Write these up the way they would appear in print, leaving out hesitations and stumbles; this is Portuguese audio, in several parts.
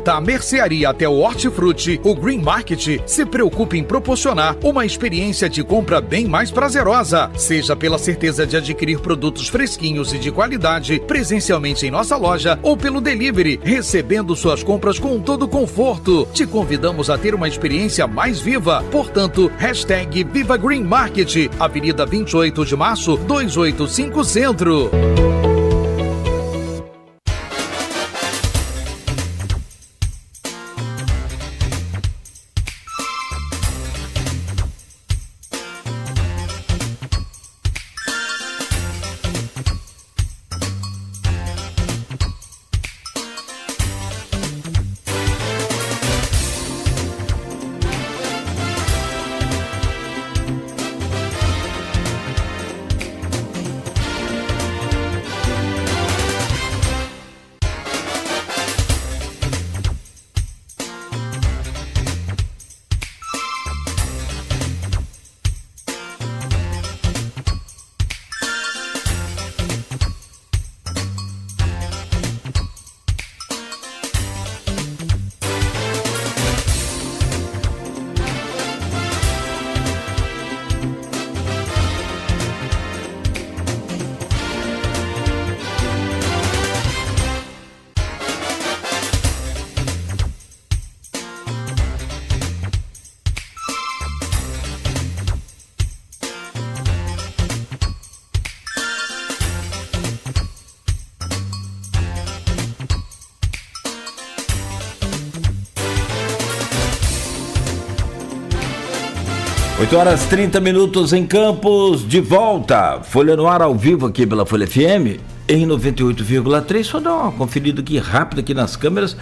Da mercearia até o hortifruti, o Green Market se preocupa em proporcionar uma experiência de compra bem mais prazerosa, seja pela certeza de adquirir produtos fresquinhos e de qualidade presencialmente em nossa loja ou pelo delivery, recebendo suas compras com todo conforto. Te convidamos a ter uma experiência mais viva. Portanto, #Viva Green Market, Avenida 28 de Março, 285 Centro. Oito horas 30 minutos em Campos, de volta. Folha no ar ao vivo aqui pela Folha FM, em 98,3. Só dar uma conferida aqui rápida aqui nas câmeras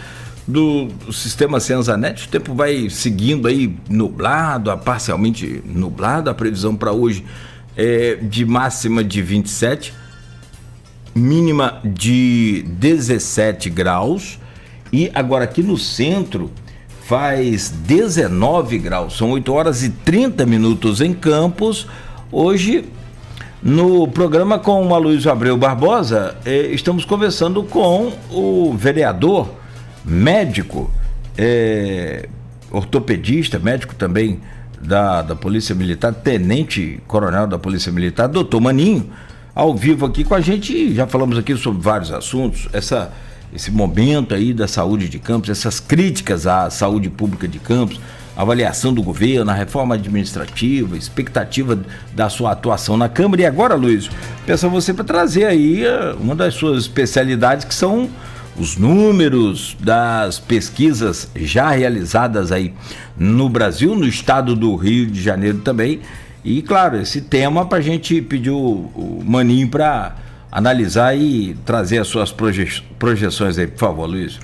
do sistema Senzanet. O tempo vai seguindo aí nublado, parcialmente nublado. A previsão para hoje é de máxima de 27, mínima de 17 graus. E agora aqui no centro faz 19 graus, são 8 horas e 30 minutos em Campos. Hoje, no programa com o Aloysio Abreu Barbosa, estamos conversando com o vereador, médico, ortopedista, médico também da Polícia Militar, tenente-coronel da Polícia Militar, doutor Maninho, ao vivo aqui com a gente. Já falamos aqui sobre vários assuntos, esse momento aí da saúde de Campos, essas críticas à saúde pública de Campos, avaliação do governo, a reforma administrativa, expectativa da sua atuação na Câmara. E agora, Luiz, peço a você para trazer aí uma das suas especialidades, que são os números das pesquisas já realizadas aí no Brasil, no estado do Rio de Janeiro também. E, claro, esse tema para a gente pedir o Maninho para analisar e trazer as suas projeções aí, por favor, Luiz.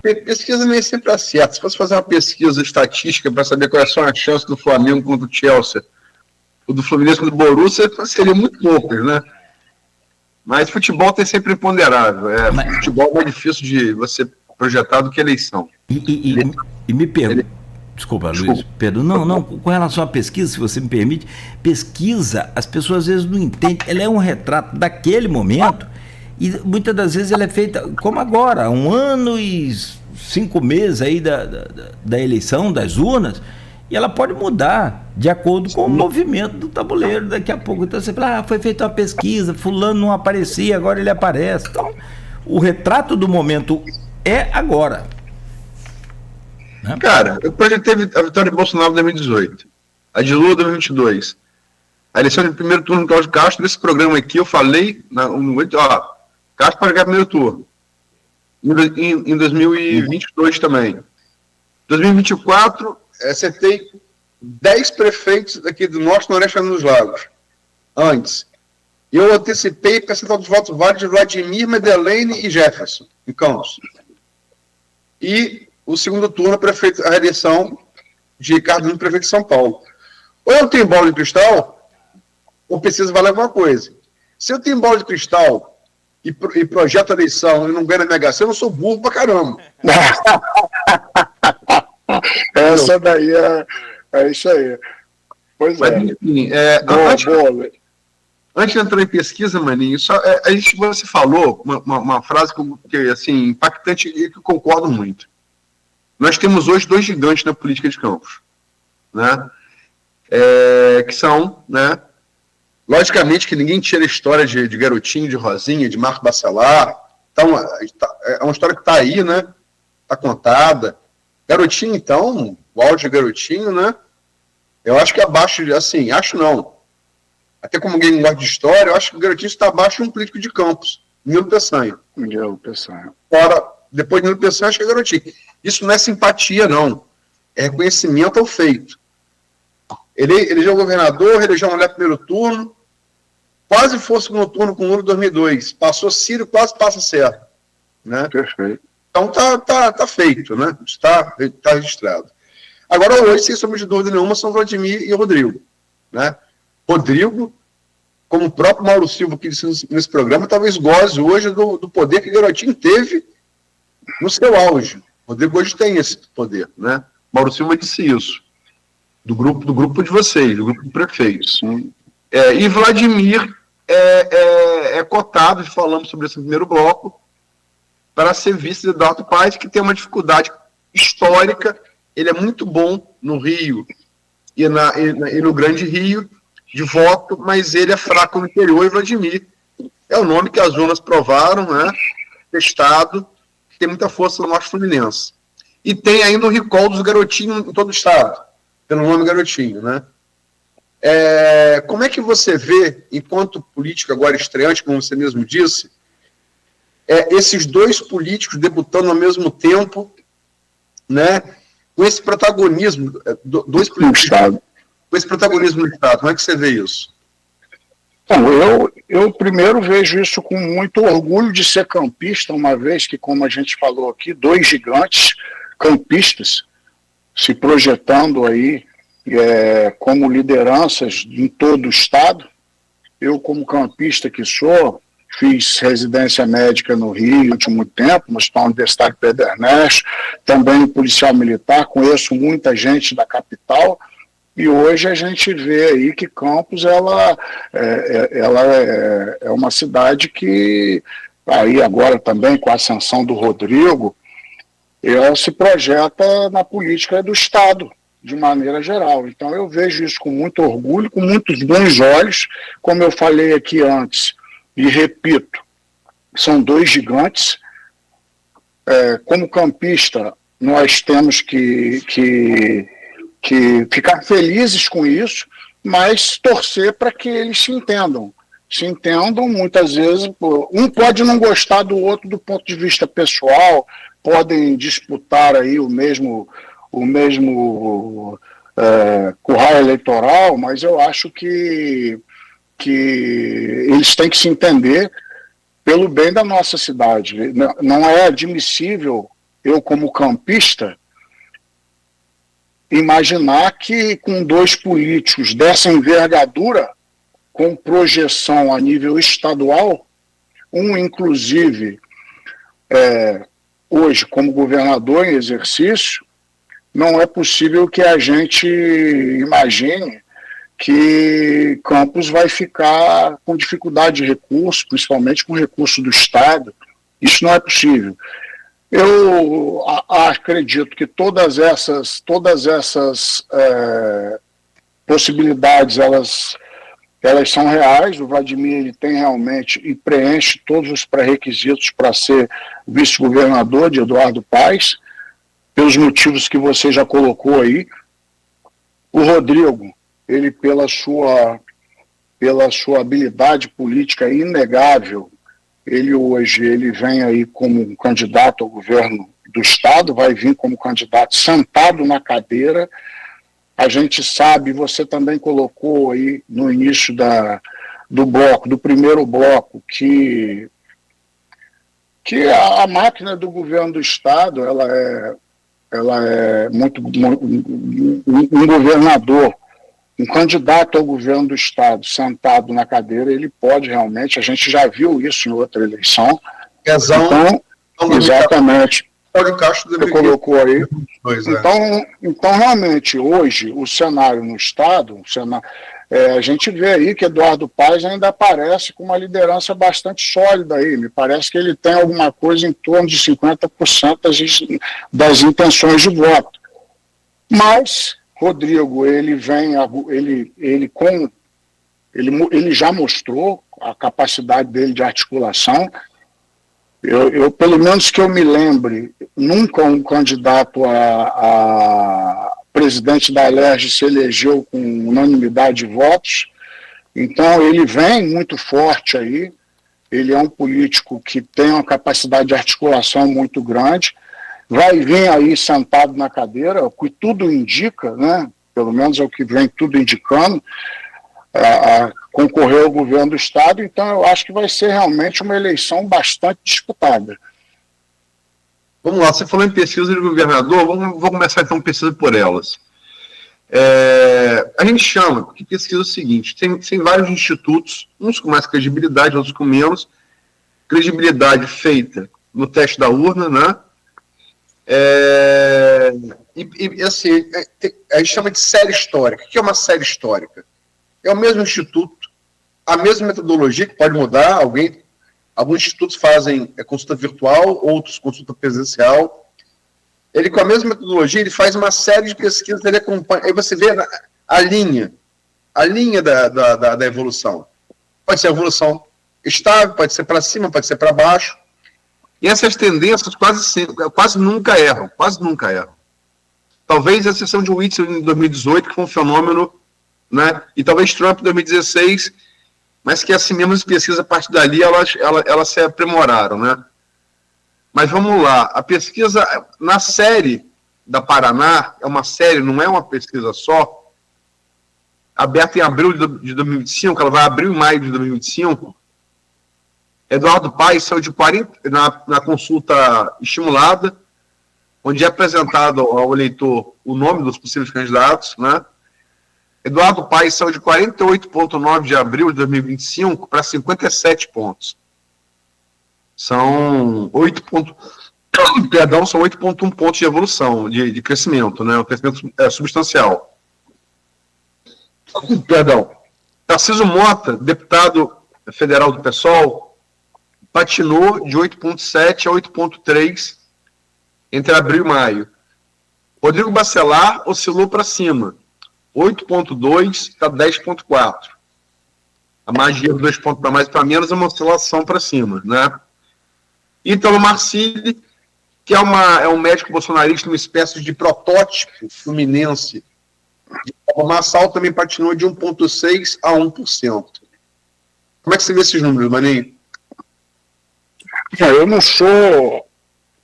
Pesquisa nem sempre acerta. Se fosse fazer uma pesquisa estatística para saber quais são as chances do Flamengo contra o Chelsea, ou do Fluminense contra o Borussia, seria muito poucas, né? Mas futebol tem sempre imponderável. Futebol é mais difícil de você projetar do que eleição. E me pergunto. Desculpa, Luiz, Pedro, não, com relação à pesquisa, se você me permite, pesquisa, as pessoas às vezes não entendem, ela é um retrato daquele momento e muitas das vezes ela é feita, como agora, 1 ano e 5 meses aí da eleição, das urnas, e ela pode mudar de acordo com o movimento do tabuleiro daqui a pouco. Então você fala, foi feita uma pesquisa, fulano não aparecia, agora ele aparece. Então, o retrato do momento é agora. Cara, eu projetei a vitória de Bolsonaro em 2018, a de Lula em 2022, a eleição de primeiro turno do Cláudio Castro. Nesse programa aqui eu falei, Castro para ganhar primeiro turno, em 2022 também. 2024, acertei 10 prefeitos aqui do Norte, Nordeste e dos Lagos, antes. Eu antecipei percentual dos votos válidos de Vladimir, Madeleine e Jefferson, em Campos. E o segundo turno, a reeleição de Ricardo Nunes, prefeito de São Paulo. Ou eu tenho bola de cristal, ou pesquisa vai levar uma coisa. Se eu tenho bola de cristal e projeto a eleição e não ganho na Mega Sena, eu sou burro pra caramba. Essa daí é isso aí. Pois mas, é. Enfim, Antes de entrar em pesquisa, Maninho, você falou uma frase que assim, impactante e que eu concordo muito. Nós temos hoje 2 gigantes na política de Campos, né? Que são, né? Logicamente que ninguém tira a história de Garotinho, de Rosinha, de Marco Bacelar. Então, é uma história que está aí, né? Está contada. Garotinho, então, o áudio de Garotinho, né? Eu acho que abaixo, assim, acho não. Até como alguém gosta de história, eu acho que o Garotinho está abaixo de um político de Campos, Nilo Peçanha. Fora, depois de Nilo Peçanha, acho que é Garotinho. Isso não é simpatia, não. É reconhecimento ao feito. Ele elegeu governador, elegeu uma mulher no primeiro turno, quase foi segundo turno com o Lula em 2002. Passou Ciro, quase passa certo. Né? Perfeito. Então tá feito, né? Está registrado. Agora, hoje, sem sombra de dúvida nenhuma, são Vladimir e Rodrigo. Né? Rodrigo, como o próprio Mauro Silva que disse nesse programa, talvez goze hoje do poder que Garotinho teve no seu auge. Rodrigo hoje tem esse poder. Né? Mauro Silva disse isso. Do grupo de vocês, do grupo de prefeitos. E Vladimir é cotado, falamos sobre esse primeiro bloco, para ser vice de Eduardo Paes, que tem uma dificuldade histórica. Ele é muito bom no Rio e no Grande Rio, de voto, mas ele é fraco no interior, e Vladimir é o nome que as urnas provaram, né? Testado, que tem muita força no Norte Fluminense. E tem ainda o recall dos garotinhos em todo o estado, pelo nome Garotinho, né? Como é que você vê, enquanto político agora estreante, como você mesmo disse, esses 2 políticos debutando ao mesmo tempo, né? Com esse protagonismo, 2 políticos com esse protagonismo no Estado, como é que você vê isso? Bom, eu primeiro vejo isso com muito orgulho de ser campista, uma vez que, como a gente falou aqui, 2 gigantes campistas se projetando aí como lideranças em todo o Estado. Eu, como campista que sou, fiz residência médica no Rio durante muito tempo, no Hospital Universitário Pedro Ernesto, também policial militar, conheço muita gente da capital, e hoje a gente vê aí que Campos ela é uma cidade que, aí agora também com a ascensão do Rodrigo, ela se projeta na política do Estado, de maneira geral. Então eu vejo isso com muito orgulho, com muitos bons olhos, como eu falei aqui antes, e repito, são 2 gigantes. Como campista, nós temos que ficar felizes com isso, mas torcer para que eles se entendam. Se entendam, muitas vezes, um pode não gostar do outro do ponto de vista pessoal, podem disputar aí o mesmo curral eleitoral, mas eu acho que eles têm que se entender pelo bem da nossa cidade. Não é admissível, eu como campista, imaginar que com 2 políticos dessa envergadura, com projeção a nível estadual, um inclusive hoje como governador em exercício, não é possível que a gente imagine que Campos vai ficar com dificuldade de recurso, principalmente com recurso do Estado. Isso não é possível. Eu acredito que todas essas possibilidades, elas são reais. O Vladimir ele tem realmente e preenche todos os pré-requisitos para ser vice-governador de Eduardo Paes, pelos motivos que você já colocou aí. O Rodrigo, ele pela sua habilidade política inegável, ele vem aí como um candidato ao governo do Estado, vai vir como candidato sentado na cadeira. A gente sabe, você também colocou aí no início do primeiro bloco, que a máquina do governo do Estado, ela é muito um governador, um candidato ao governo do Estado sentado na cadeira, ele pode realmente, a gente já viu isso em outra eleição. Então, exatamente, você colocou aí. Então, realmente, hoje, o cenário no Estado, a gente vê aí que Eduardo Paes ainda aparece com uma liderança bastante sólida aí. Me parece que ele tem alguma coisa em torno de 50% das intenções de voto. Mas Rodrigo, ele já mostrou a capacidade dele de articulação. Eu, pelo menos que eu me lembre, nunca um candidato a presidente da Alerj se elegeu com unanimidade de votos. Então, ele vem muito forte aí. Ele é um político que tem uma capacidade de articulação muito grande. Vai vir aí sentado na cadeira, o que tudo indica, né? Pelo menos é o que vem tudo indicando, concorrer ao governo do Estado. Então, eu acho que vai ser realmente uma eleição bastante disputada. Vamos lá, você falou em pesquisa de governador, vamos começar então pesquisa por elas. A gente chama, que pesquisa é o seguinte, tem vários institutos, uns com mais credibilidade, outros com menos, credibilidade feita no teste da urna, né? Assim, a gente chama de série histórica. O que é uma série histórica? É o mesmo instituto, a mesma metodologia, que pode mudar, alguns institutos fazem consulta virtual, outros consulta presencial. Ele, com a mesma metodologia, ele faz uma série de pesquisas, ele acompanha, aí você vê a linha da evolução. Pode ser a evolução estável, pode ser para cima, pode ser para baixo. E essas tendências quase nunca erram. Talvez a exceção de Whitson em 2018, que foi um fenômeno, né? E talvez Trump em 2016, mas que assim mesmo as pesquisas, a partir dali, elas se aprimoraram, né? Mas vamos lá, a pesquisa na série da Paraná, é uma série, não é uma pesquisa só, aberta em abril de 2025, ela vai abrir em maio de 2025, Eduardo Paes saiu de 40, na consulta estimulada, onde é apresentado ao eleitor o nome dos possíveis candidatos, né? Eduardo Paes saiu de 48,9 de abril de 2025 para 57 pontos. São 8,1 pontos de evolução, de crescimento, né? Um crescimento substancial. Tarcísio Mota, deputado federal do PSOL, patinou de 8,7 a 8,3 entre abril e maio. Rodrigo Bacelar oscilou para cima, 8,2 a 10,4. A magia dos 2 pontos para mais e para menos é uma oscilação para cima, né? Ítalo Marcilli, que é um médico bolsonarista, uma espécie de protótipo fluminense. O Massal também patinou de 1,6 a 1%. Como é que você vê esses números, Maninho? Eu não sou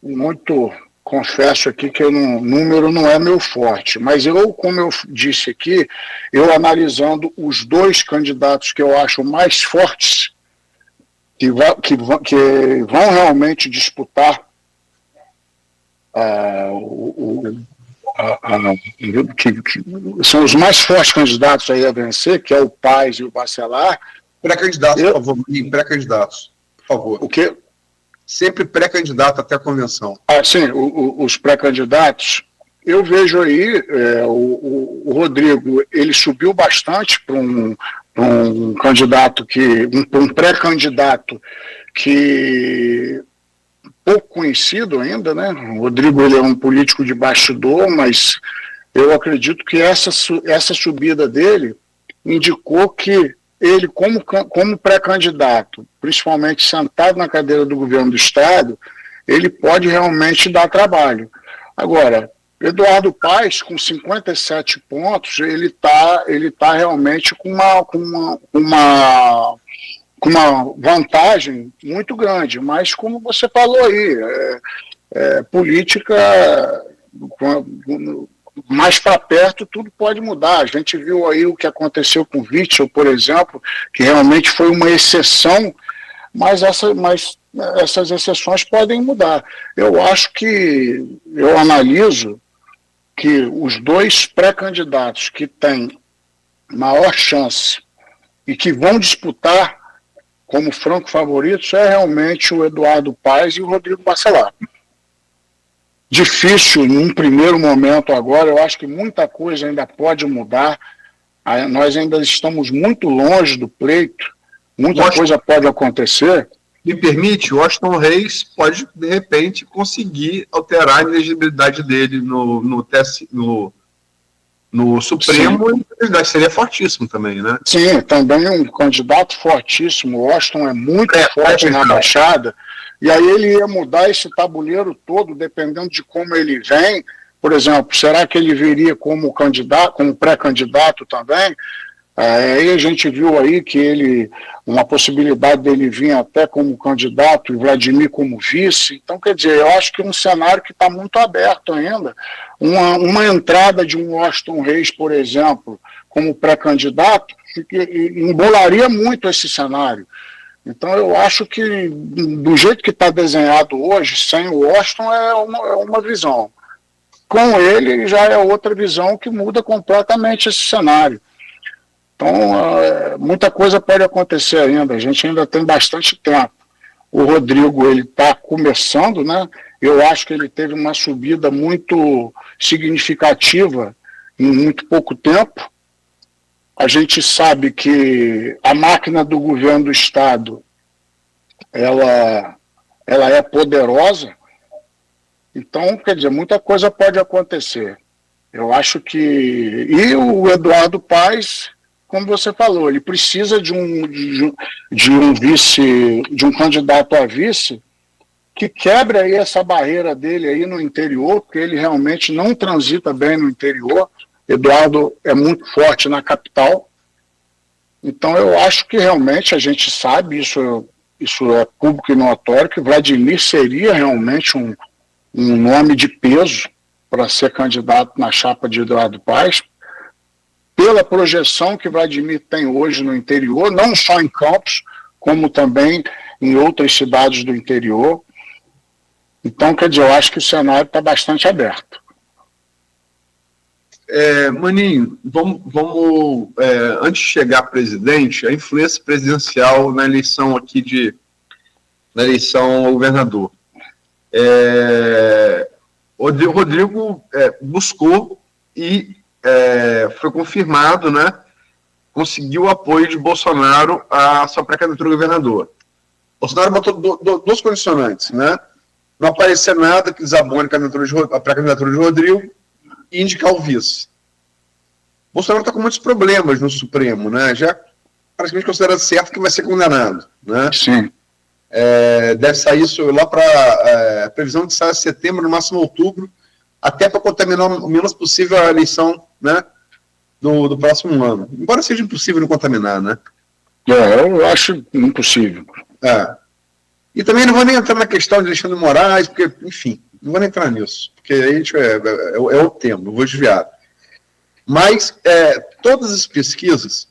muito, confesso aqui que número não é meu forte, mas como eu disse aqui, eu analisando os dois candidatos que eu acho mais fortes, que vão realmente disputar que são os mais fortes candidatos aí a vencer, que é o Paes e o Bacelar. Pré-candidatos, por favor, pré-candidatos, por favor. O quê? Sempre pré-candidato até a convenção. Sim, os pré-candidatos, eu vejo aí o Rodrigo, ele subiu bastante para um candidato um pré-candidato que pouco conhecido ainda, né? O Rodrigo, ele é um político de bastidor, mas eu acredito que essa subida dele indicou que ele, como pré-candidato, principalmente sentado na cadeira do governo do Estado, ele pode realmente dar trabalho. Agora, Eduardo Paes, com 57 pontos, ele tá realmente com uma vantagem muito grande, mas como você falou aí, política mais para perto tudo pode mudar. A gente viu aí o que aconteceu com o Witzel, por exemplo, que realmente foi uma exceção, mas essas exceções podem mudar. Eu analiso que os dois pré-candidatos que têm maior chance e que vão disputar como franco favoritos é realmente o Eduardo Paes e o Rodrigo Bacelar. Difícil num primeiro momento agora, eu acho que muita coisa ainda pode mudar, Nós ainda estamos muito longe do pleito, muita coisa pode acontecer. Me permite, o Washington Reis pode, de repente, conseguir alterar a elegibilidade dele no Supremo, e a elegibilidade seria fortíssimo também, né? Sim, também um candidato fortíssimo. O Washington é muito forte na Baixada, e aí ele ia mudar esse tabuleiro todo, dependendo de como ele vem. Por exemplo, será que ele viria como candidato, como pré-candidato também? Aí a gente viu aí que uma possibilidade dele vir até como candidato e Vladimir como vice. Então, quer dizer, eu acho que é um cenário que está muito aberto ainda. Uma entrada de um Washington Reis, por exemplo, como pré-candidato, embolaria muito esse cenário. Então, eu acho que, do jeito que está desenhado hoje, sem o Washington é uma visão. Com ele, já é outra visão que muda completamente esse cenário. Então, muita coisa pode acontecer ainda, a gente ainda tem bastante tempo. O Rodrigo, ele está começando, né? Eu acho que ele teve uma subida muito significativa em muito pouco tempo. A gente sabe que a máquina do governo do Estado, ela é poderosa. Então, quer dizer, muita coisa pode acontecer. Eu acho que... E o Eduardo Paes, como você falou, ele precisa de um vice, de um candidato a vice que quebre aí essa barreira dele aí no interior, porque ele realmente não transita bem no interior. Eduardo é muito forte na capital. Então eu acho que realmente a gente sabe, isso é público e notório, que Vladimir seria realmente um nome de peso para ser candidato na chapa de Eduardo Paes, pela projeção que Vladimir tem hoje no interior, não só em Campos, como também em outras cidades do interior. Então, quer dizer, eu acho que o cenário está bastante aberto. Maninho, vamos antes de chegar a presidente, a influência presidencial na eleição aqui na eleição ao governador. O Rodrigo buscou e foi confirmado, né? Conseguiu o apoio de Bolsonaro à sua pré-candidatura a governador. Bolsonaro botou duas condicionantes, né? Não aparecer nada que desabone a pré-candidatura de Rodrigo e indicar o vice. Bolsonaro está com muitos problemas no Supremo, né? Já praticamente considerado certo que vai ser condenado, né? Sim. Deve sair isso lá para a previsão de sair em setembro, no máximo outubro, até para contaminar o menos possível a eleição, né, do próximo ano. Embora seja impossível não contaminar, né? Eu acho impossível. E também não vou nem entrar na questão de Alexandre de Moraes, porque, enfim, não vou nem entrar nisso, porque aí a gente é o tema, não vou desviar. Mas todas as pesquisas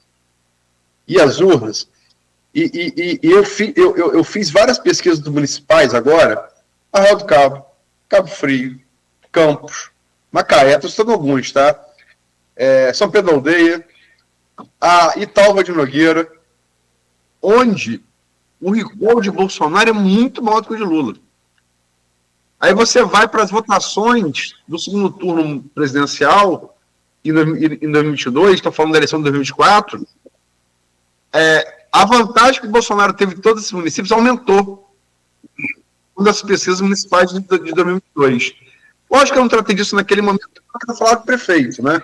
e as urnas, eu fiz várias pesquisas do municipais agora, Arraial do Cabo, Cabo Frio, Campos, Macaé, estou citando alguns, tá? São Pedro da Aldeia, a Italva de Nogueira, onde o recall de Bolsonaro é muito maior do que o de Lula. Aí você vai para as votações do segundo turno presidencial em 2022, estou falando da eleição de 2024, a vantagem que o Bolsonaro teve em todos esses municípios aumentou das pesquisas municipais de 2022. Lógico que eu não tratei disso naquele momento, porque eu falava com o prefeito, né?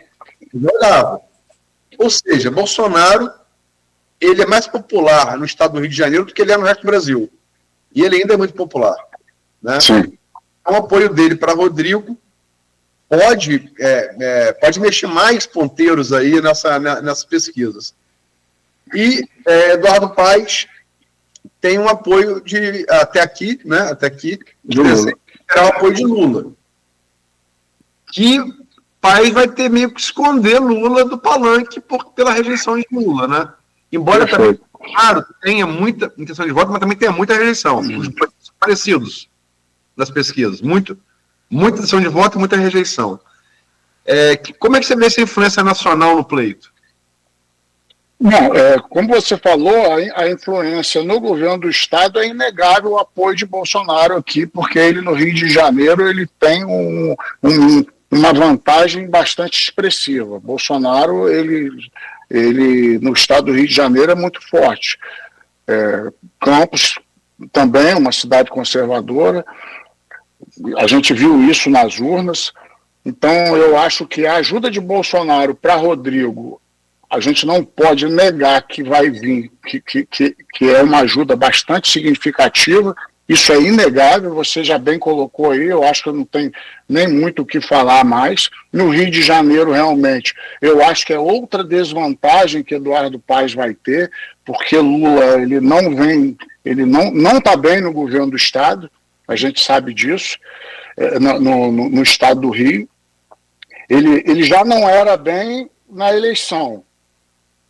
Ou seja, Bolsonaro, ele é mais popular no estado do Rio de Janeiro do que ele é no resto do Brasil. E ele ainda é muito popular, né? Sim. O apoio dele para Rodrigo pode mexer mais ponteiros aí nessas pesquisas. E Eduardo Paes tem um apoio até aqui, será o apoio de Lula. Que Paes vai ter meio que esconder Lula do palanque pela rejeição de Lula, né? Embora também, claro, tenha muita intenção de voto, mas também tenha muita rejeição. Os parecidos das pesquisas. Muita intenção de voto e muita rejeição. Como é que você vê essa influência nacional no pleito? Não, como você falou, a influência no governo do Estado é inegável o apoio de Bolsonaro aqui, porque ele no Rio de Janeiro ele tem uma vantagem bastante expressiva. Bolsonaro, ele ele no estado do Rio de Janeiro é muito forte. Campos também, uma cidade conservadora, a gente viu isso nas urnas. Então, eu acho que a ajuda de Bolsonaro para Rodrigo, a gente não pode negar que vai vir, que é uma ajuda bastante significativa. Isso é inegável, você já bem colocou aí, eu acho que eu não tenho nem muito o que falar mais. No Rio de Janeiro, realmente, eu acho que é outra desvantagem que Eduardo Paes vai ter, porque Lula ele não está bem no governo do Estado, a gente sabe disso, no Estado do Rio. Ele já não era bem na eleição,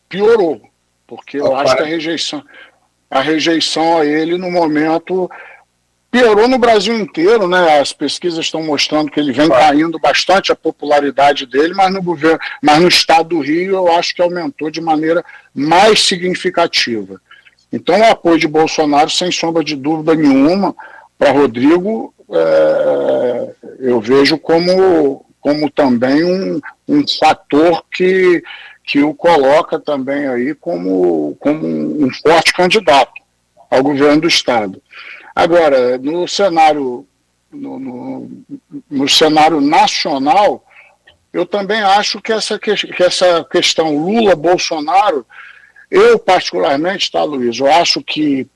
piorou, porque eu acho que a rejeição a ele no momento piorou no Brasil inteiro, né? As pesquisas estão mostrando que ele vem caindo bastante a popularidade dele, mas no estado do Rio eu acho que aumentou de maneira mais significativa. Então o apoio de Bolsonaro, sem sombra de dúvida nenhuma, para Rodrigo, eu vejo como também um fator que o coloca também aí como um forte candidato ao governo do Estado. Agora, no cenário nacional, eu também acho que essa questão Lula-Bolsonaro, eu particularmente, tá, Luiz, eu acho que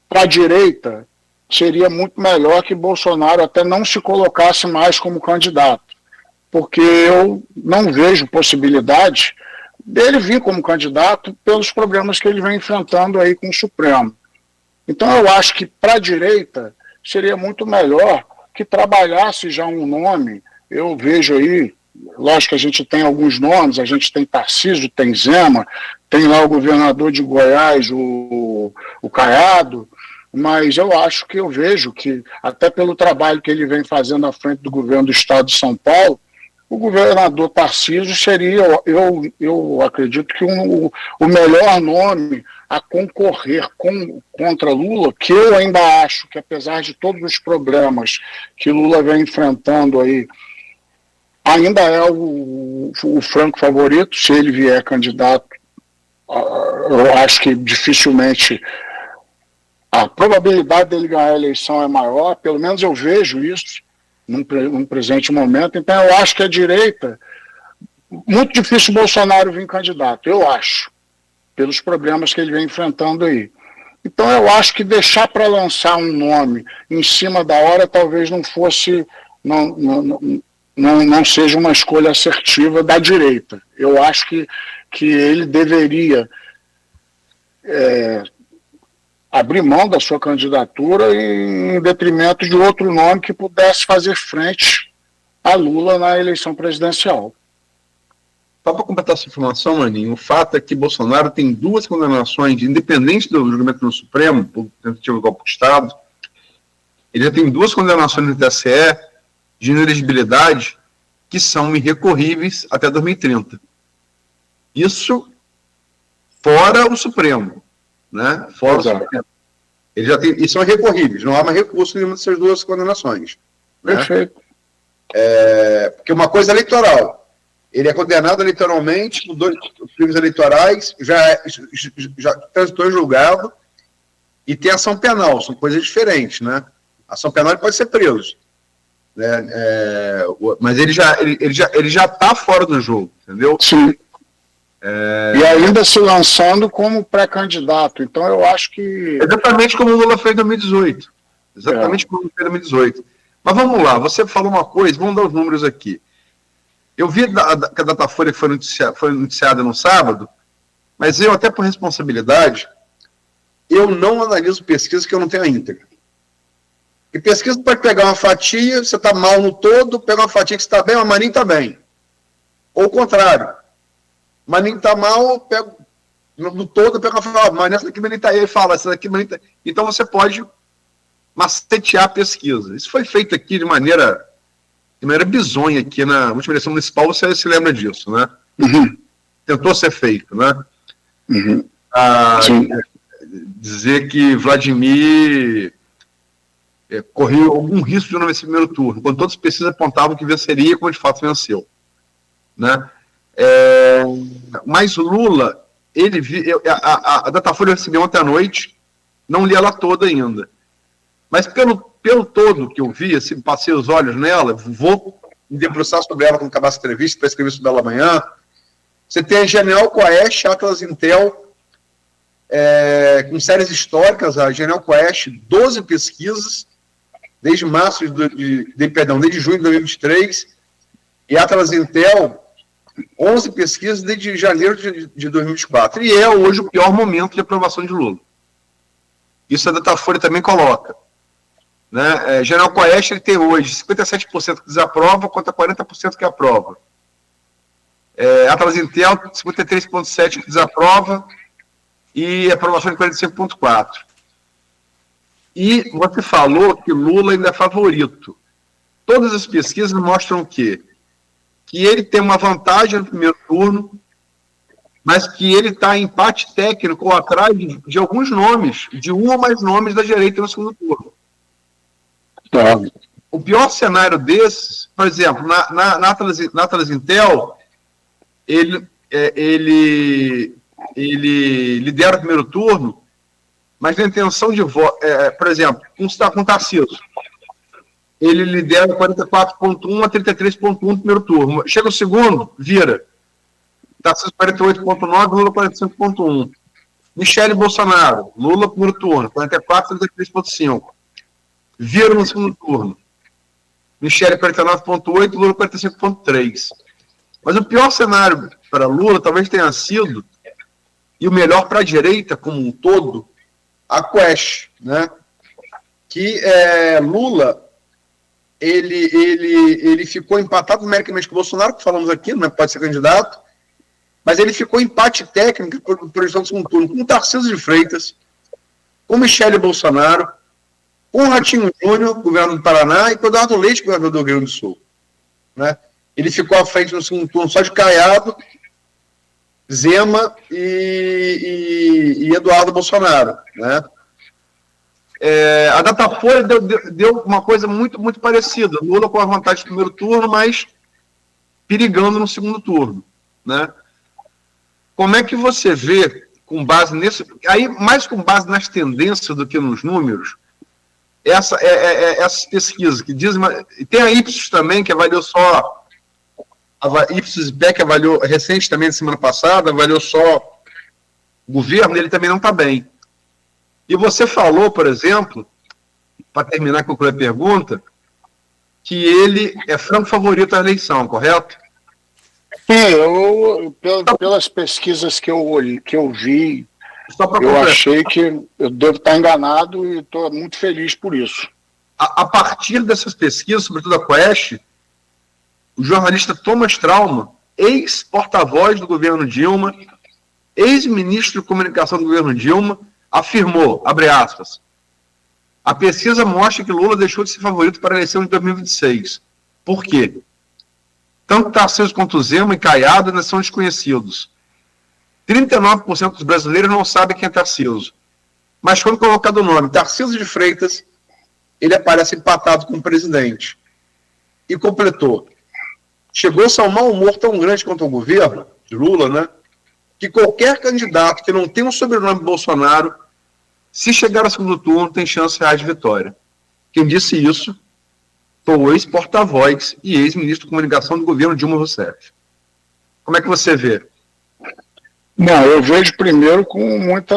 para a direita seria muito melhor que Bolsonaro até não se colocasse mais como candidato, porque eu não vejo possibilidade dele vir como candidato pelos problemas que ele vem enfrentando aí com o Supremo. Então eu acho que para a direita seria muito melhor que trabalhasse já um nome. Eu vejo aí, lógico que a gente tem alguns nomes, a gente tem Tarcísio, tem Zema, tem lá o governador de Goiás, o Caiado, mas eu vejo que, até pelo trabalho que ele vem fazendo à frente do governo do Estado de São Paulo, o governador Tarcísio seria, eu acredito que o melhor nome a concorrer contra Lula, que eu ainda acho que, apesar de todos os problemas que Lula vem enfrentando aí, ainda é o franco favorito. Se ele vier candidato, eu acho que dificilmente a probabilidade dele ganhar a eleição é maior, pelo menos eu vejo isso num presente momento. Então eu acho que a direita, muito difícil o Bolsonaro vir candidato, eu acho, pelos problemas que ele vem enfrentando aí. Então eu acho que deixar para lançar um nome em cima da hora talvez não fosse, não seja uma escolha assertiva da direita. Eu acho que ele deveria abrir mão da sua candidatura em detrimento de outro nome que pudesse fazer frente a Lula na eleição presidencial. Só para completar essa informação, Maninho, o fato é que Bolsonaro tem 2 condenações, independente do julgamento no Supremo, por tentativa de golpe de Estado, ele já tem 2 condenações no TSE de inelegibilidade que são irrecorríveis até 2030. Isso fora o Supremo, né? Fora o Supremo. Ele já tem, e são irrecorríveis, não há mais recurso em nenhuma dessas 2 condenações. Perfeito. Né? Porque uma coisa é eleitoral. Ele é condenado eleitoralmente por 2 crimes eleitorais, já transitou em julgado, e tem ação penal, são coisas diferentes, né? Ação penal ele pode ser preso, né? Mas ele já está fora do jogo, entendeu? Sim. E ainda se lançando como pré-candidato, então eu acho que... Exatamente como o Lula fez em 2018. Exatamente como o Lula fez em 2018. Mas vamos lá, você falou uma coisa, vamos dar os números aqui. Eu vi que a Datafolha foi noticiada no sábado, mas eu, até por responsabilidade, eu não analiso pesquisa que eu não tenho a íntegra. E pesquisa pode pegar uma fatia, você está mal no todo, pegar uma fatia que você está bem, mas Maninho está bem. Ou o contrário. Maninho está mal, pego no todo, pega uma fatia, mas nessa daqui Maninho está aí, ele fala, essa daqui Maninho está aí. Então você pode macetear a pesquisa. Isso foi feito aqui de maneira bizonha aqui na última eleição municipal, você se lembra disso, né? Uhum. Tentou ser feito, né? Uhum. Dizer que Vladimir correu algum risco de não vencer primeiro turno, quando todas as pesquisas apontavam que venceria, como de fato venceu, né? Mas o Lula, a Datafolha recebeu ontem à noite, não li ela toda ainda. Mas pelo todo que eu vi, assim, passei os olhos nela, vou me debruçar sobre ela quando acabar essa entrevista, para escrever sobre ela amanhã. Você tem a Genial Quest, Atlas Intel, com séries históricas, a Genial Quest, 12 pesquisas, desde desde junho de 2023, e a Atlas Intel, 11 pesquisas desde janeiro de 2024. E é hoje o pior momento de aprovação de Lula. Isso a Datafolha também coloca. Né? General Quest ele tem hoje 57% que desaprova contra 40% que aprova. Atlas Intel, 53,7% que desaprova e aprovação de 45,4%. E você falou que Lula ainda é favorito. Todas as pesquisas mostram o quê? Que ele tem uma vantagem no primeiro turno, mas que ele está em empate técnico ou atrás de alguns nomes, de um ou mais nomes da direita no segundo turno. O pior cenário desses, por exemplo, na Atlas Intel, ele lidera o primeiro turno, mas na intenção de voto, por exemplo, com Tarcísio, ele lidera 44,1 a 33,1 no primeiro turno. Chega o segundo, vira. Tarcísio 48,9, Lula 45,1. Michele Bolsonaro, Lula primeiro turno, 44 a 33,5. Vira no segundo turno. Michele 49,8, Lula 45,3. Mas o pior cenário para Lula talvez tenha sido, e o melhor para a direita como um todo, a Quest, né? Que Lula ele ficou empatado numericamente com o Bolsonaro, que falamos aqui, não pode ser candidato, mas ele ficou em empate técnico por projeção do segundo turno com Tarcísio de Freitas, com Michele Bolsonaro, com o Ratinho Júnior, governador do Paraná, e com o Eduardo Leite, governador do Rio Grande do Sul. Né? Ele ficou à frente no segundo turno só de Caiado, Zema e Eduardo Bolsonaro. Né? A Datafolha deu uma coisa muito, muito parecida. Lula com a vantagem no primeiro turno, mas perigando no segundo turno. Né? Como é que você vê, com base nisso, aí mais com base nas tendências do que nos números, essas pesquisas que dizem, tem a Ipsos também, que avaliou só, a Ipsos IPEC avaliou recente também, na semana passada, avaliou só o governo, ele também não está bem. E você falou, por exemplo, para terminar com a pergunta, que ele é franco favorito à eleição, correto? Sim, pelas pesquisas que eu vi, eu achei que eu devo estar enganado e estou muito feliz por isso. A partir dessas pesquisas, sobretudo a Quest, o jornalista Thomas Trauma, ex-porta-voz do governo Dilma, ex-ministro de comunicação do governo Dilma, afirmou, abre aspas, a pesquisa mostra que Lula deixou de ser favorito para a eleição de 2026. Por quê? Tanto Tarcísio quanto Zema e Caiado ainda são desconhecidos. 39% dos brasileiros não sabem quem é Tarcísio. Mas quando colocado o nome Tarcísio de Freitas, ele aparece empatado com o presidente. E completou. Chegou-se a um mau humor tão grande quanto o governo, de Lula, né? Que qualquer candidato que não tem um sobrenome Bolsonaro, se chegar ao segundo turno, tem chance reais de vitória. Quem disse isso foi o ex-porta-voz e ex-ministro de comunicação do governo Dilma Rousseff. Como é que você vê? Não, eu vejo primeiro com muita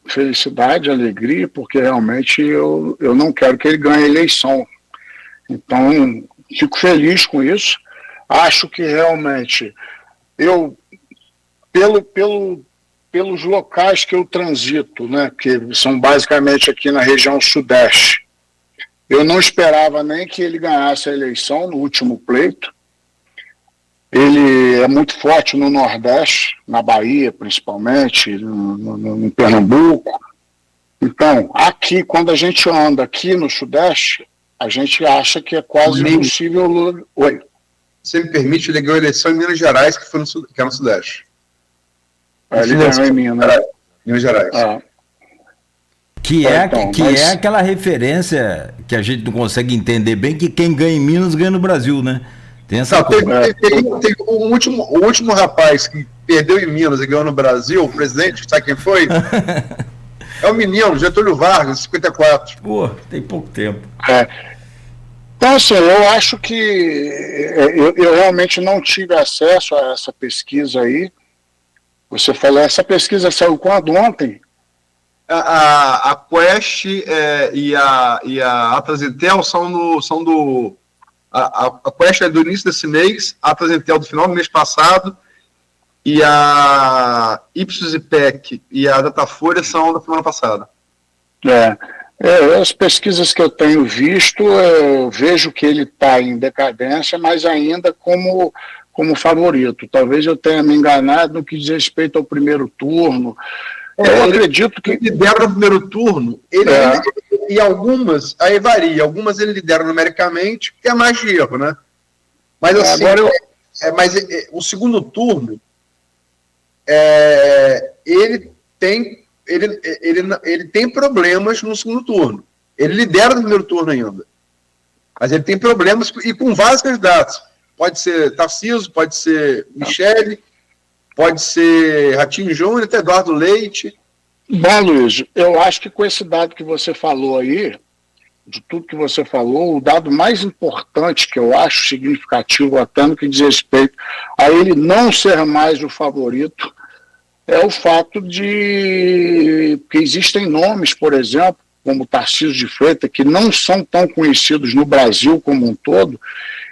felicidade, alegria, porque realmente eu não quero que ele ganhe a eleição. Então, fico feliz com isso. Acho que realmente pelos locais que eu transito, né, que são basicamente aqui na região sudeste, eu não esperava nem que ele ganhasse a eleição no último pleito. Ele é muito forte no Nordeste, na Bahia principalmente, no Pernambuco. Então, aqui, quando a gente anda aqui no Sudeste, a gente acha que é quase impossível... Oi? Se me permite, ele ganhou a eleição em Minas Gerais, que é no Sudeste. Ele ganhou em Minas Gerais. Que é aquela referência que a gente não consegue entender bem, que quem ganha em Minas ganha no Brasil, né? Tem essa coisa. Tem o último rapaz que perdeu em Minas e ganhou no Brasil, o presidente, sabe quem foi? É o menino, Getúlio Vargas, 54. Pô, tem pouco tempo. Então, assim, eu acho que eu realmente não tive acesso a essa pesquisa aí. Você falou, essa pesquisa saiu quando? Ontem? A Quest e a Atlas Intel são do... A Quest é do início desse mês, a Atlas Intel do final do mês passado, e a Ipsos IPEC e a Datafolha são da semana passada. As pesquisas que eu tenho visto, eu vejo que ele está em decadência, mas ainda como favorito. Talvez eu tenha me enganado no que diz respeito ao primeiro turno. Eu acredito que... Ele lidera no primeiro turno, e algumas, aí varia, algumas ele lidera numericamente, que é mais de erro, né? Mas assim, o segundo turno, ele tem problemas no segundo turno. Ele lidera no primeiro turno ainda. Mas ele tem problemas, e com vários candidatos. Pode ser Tarcísio, pode ser Michele, pode ser Ratinho Júnior, até Eduardo Leite. Bom, Luiz, eu acho que com esse dado que você falou aí, de tudo que você falou, o dado mais importante que eu acho significativo, até no que diz respeito a ele não ser mais o favorito, é o fato de que existem nomes, por exemplo, como Tarcísio de Freitas, que não são tão conhecidos no Brasil como um todo,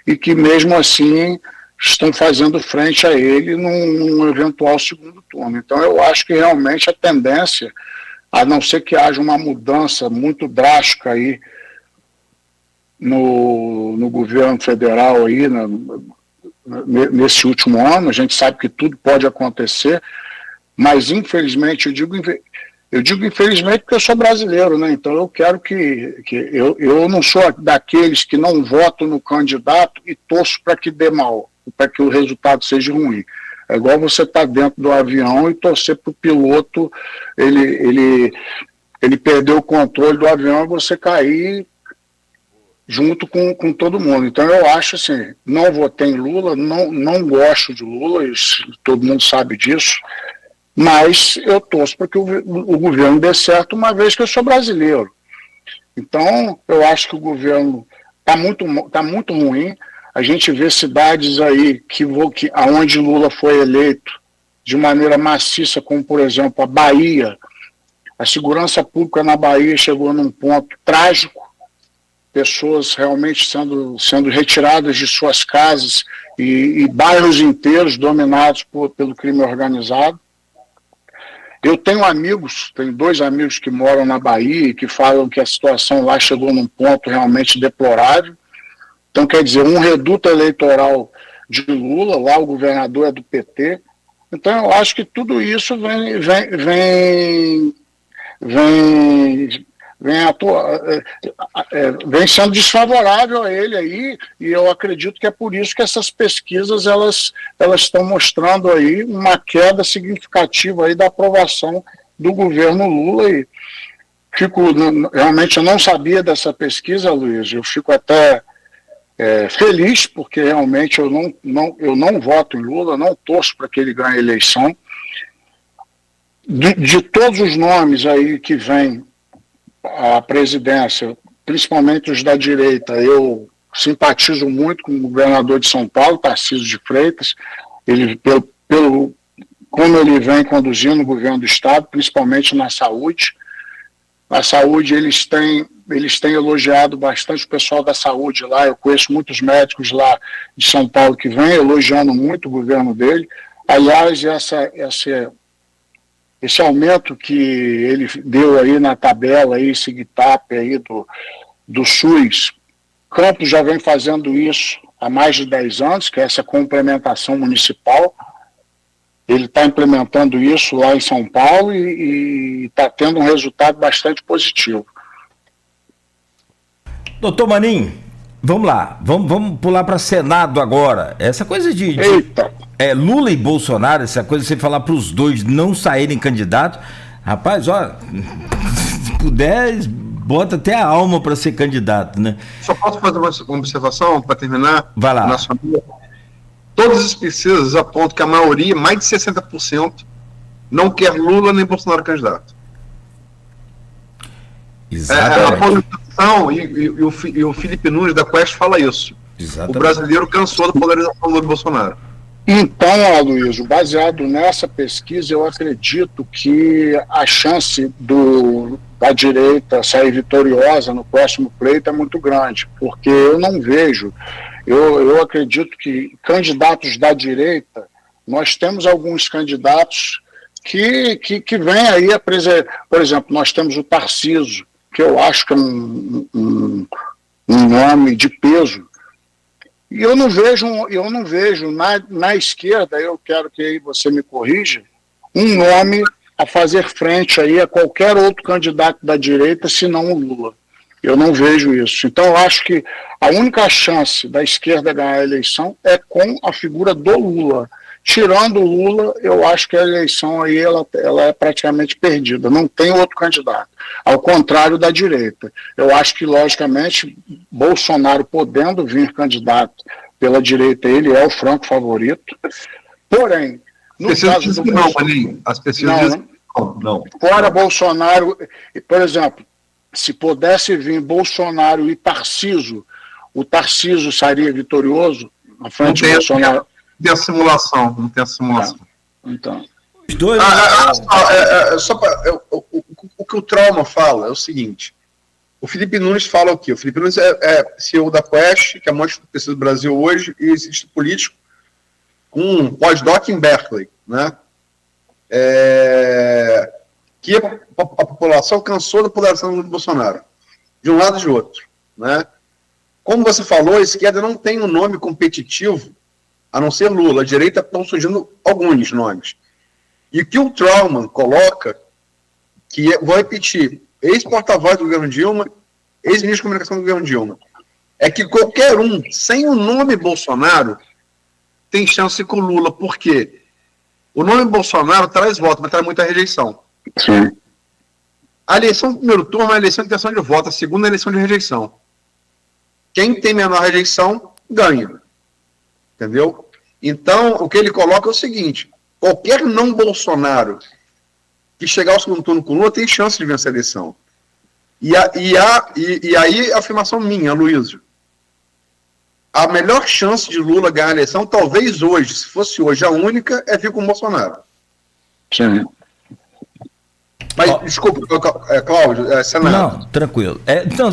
e que mesmo assim estão fazendo frente a ele num eventual segundo turno. Então eu acho que realmente a tendência, a não ser que haja uma mudança muito drástica aí no governo federal aí, nesse último ano, a gente sabe que tudo pode acontecer, mas infelizmente, eu digo infelizmente porque eu sou brasileiro, né? Então eu quero que eu não sou daqueles que não votam no candidato e torço para que dê mal, para que o resultado seja ruim. É igual você estar dentro do avião e torcer para o piloto, ele perder o controle do avião e você cair junto com todo mundo. Então eu acho assim, não votei em Lula, não gosto de Lula, todo mundo sabe disso, mas eu torço para que o governo dê certo, uma vez que eu sou brasileiro. Então, eu acho que o governo está muito ruim. A gente vê cidades aí onde Lula foi eleito de maneira maciça, como, por exemplo, a Bahia. A segurança pública na Bahia chegou num ponto trágico, pessoas realmente sendo retiradas de suas casas e bairros inteiros dominados pelo crime organizado. Eu tenho dois amigos que moram na Bahia e que falam que a situação lá chegou num ponto realmente deplorável. Então, quer dizer, um reduto eleitoral de Lula, lá o governador é do PT. Então, eu acho que tudo isso vem sendo desfavorável a ele aí, e eu acredito que é por isso que essas pesquisas elas estão mostrando aí uma queda significativa aí da aprovação do governo Lula. E realmente eu não sabia dessa pesquisa, Luiz, eu fico até feliz, porque realmente eu não voto em Lula, não torço para que ele ganhe a eleição. De todos os nomes aí que vêm à presidência, principalmente os da direita, eu simpatizo muito com o governador de São Paulo, Tarcísio de Freitas, ele, como ele vem conduzindo o governo do Estado, principalmente na saúde. A saúde, eles têm elogiado bastante o pessoal da saúde lá, eu conheço muitos médicos lá de São Paulo que vêm elogiando muito o governo dele. Aliás, esse aumento que ele deu aí na tabela, aí, SIGTAP aí do SUS, Campos já vem fazendo isso há mais de 10 anos, que é essa complementação municipal. Ele está implementando isso lá em São Paulo e está tendo um resultado bastante positivo. Doutor Maninho, vamos lá, vamos pular para Senado agora. Essa coisa de Lula e Bolsonaro, essa coisa de você falar para os dois não saírem candidatos, rapaz, ó, se puder bota até a alma para ser candidato, né? Só posso fazer uma observação para terminar? Vai lá. Nossa família. Todas as pesquisas apontam que a maioria, mais de 60%, não quer Lula nem Bolsonaro candidato. Exatamente. A polarização, e o Felipe Nunes da Quest fala isso. Exatamente. O brasileiro cansou da polarização do Bolsonaro. Então, Aloysio, baseado nessa pesquisa, eu acredito que a chance da direita sair vitoriosa no próximo pleito é muito grande, porque eu não vejo, eu acredito que candidatos da direita, nós temos alguns candidatos que vêm aí por exemplo, nós temos o Tarcísio, que eu acho que é um nome de peso. E eu não vejo na esquerda, eu quero que aí você me corrija, um nome a fazer frente aí a qualquer outro candidato da direita, senão o Lula. Eu não vejo isso. Então, eu acho que a única chance da esquerda ganhar a eleição é com a figura do Lula. Tirando o Lula, eu acho que a eleição aí ela é praticamente perdida. Não tem outro candidato. Ao contrário da direita. Eu acho que, logicamente, Bolsonaro podendo vir candidato pela direita, ele é o franco favorito. Porém, no caso do Bolsonaro, as pessoas dizem não. Fora Bolsonaro, por exemplo, se pudesse vir Bolsonaro e Tarcísio, o Tarcísio sairia vitorioso na frente de Bolsonaro. Não tem a simulação. Então. Os dois. O que o Trauma fala é o seguinte: o Felipe Nunes fala o quê? O Felipe Nunes é CEO da Quest, que é a maior instituição do Brasil hoje, e existe político com um pós-doc em Berkeley, né? Que a população cansou da polarização do Bolsonaro, de um lado e de outro, né? Como você falou, a esquerda não tem um nome competitivo a não ser Lula. A direita estão surgindo alguns nomes. E o que o Trauman coloca, vou repetir, ex-porta-voz do governo Dilma, ex-ministro de comunicação do governo Dilma, é que qualquer um, sem o nome Bolsonaro, tem chance com o Lula. Por quê? O nome Bolsonaro traz voto, mas traz muita rejeição. Sim. A eleição do primeiro turno é uma eleição de intenção de voto, a segunda é a eleição de rejeição. Quem tem menor rejeição, ganha. Entendeu? Então, o que ele coloca é o seguinte: qualquer não Bolsonaro que chegar ao segundo turno com Lula tem chance de vencer a eleição. E aí, a afirmação minha, Aloysio, a melhor chance de Lula ganhar a eleição, talvez hoje, se fosse hoje a única, é vir com o Bolsonaro. Sim. Mas, desculpa, Cláudio, Senado. Não, tranquilo. Então,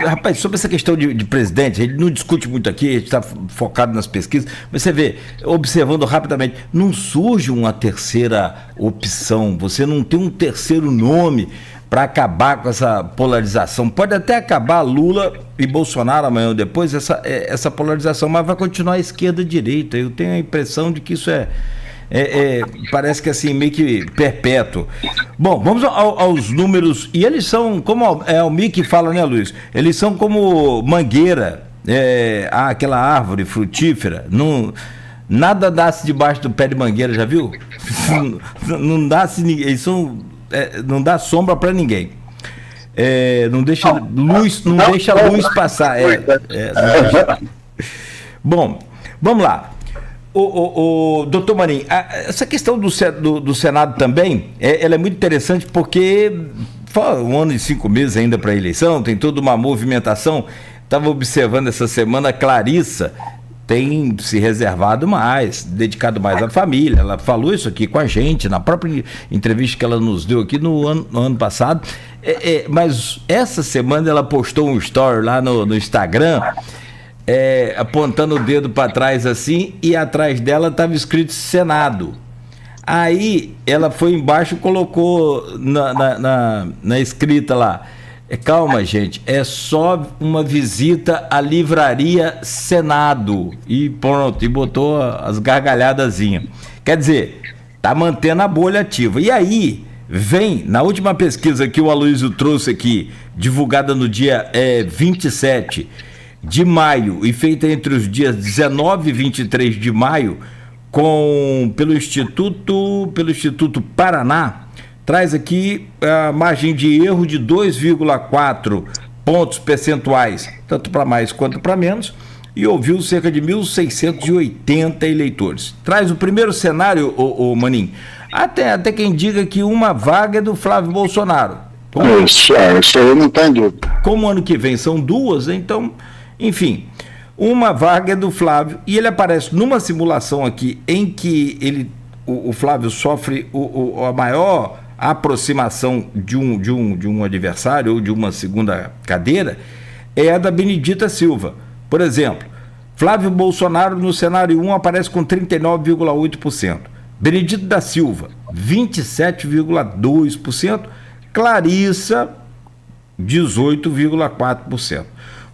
rapaz, sobre essa questão de presidente, a gente não discute muito aqui, a gente está focado nas pesquisas, mas você vê, observando rapidamente, não surge uma terceira opção, você não tem um terceiro nome para acabar com essa polarização. Pode até acabar Lula e Bolsonaro amanhã ou depois, essa polarização, mas vai continuar a esquerda-direita. Eu tenho a impressão de que isso parece que assim, meio que perpétuo. Bom, vamos aos números, e eles são, como o Mickey fala, né, Luiz? Eles são como mangueira, aquela árvore frutífera, nada dá-se debaixo do pé de mangueira, já viu? Não dá-se, eles são, não dá sombra para ninguém. Não deixa luz passar. Bom, vamos lá. Doutor Marinho, essa questão do Senado também, ela é muito interessante porque 1 ano e 5 meses ainda para a eleição, tem toda uma movimentação. Estava observando essa semana, a Clarissa tem se reservado mais, dedicado mais à família. Ela falou isso aqui com a gente, na própria entrevista que ela nos deu aqui no ano passado. Mas essa semana ela postou um story lá no Instagram, apontando o dedo para trás assim, e atrás dela estava escrito Senado. Aí ela foi embaixo e colocou na escrita lá: calma, gente, é só uma visita à livraria Senado. E pronto, e botou as gargalhadazinhas. Quer dizer, tá mantendo a bolha ativa. E aí vem, na última pesquisa que o Aloysio trouxe aqui, divulgada no dia 27 de maio e feita entre os dias 19 e 23 de maio, pelo Instituto Paraná, traz aqui a margem de erro de 2,4 pontos percentuais, tanto para mais quanto para menos, e ouviu cerca de 1.680 eleitores. Traz o primeiro cenário, o Maninho, até quem diga que uma vaga é do Flávio Bolsonaro. Isso aí não tem dúvida. Como ano que vem são duas, então, enfim, uma vaga é do Flávio, e ele aparece numa simulação aqui em que o Flávio sofre a maior aproximação de um adversário ou de uma segunda cadeira, é a da Benedita Silva. Por exemplo, Flávio Bolsonaro no cenário 1 aparece com 39,8%, Benedito da Silva 27,2%, Clarissa 18,4%.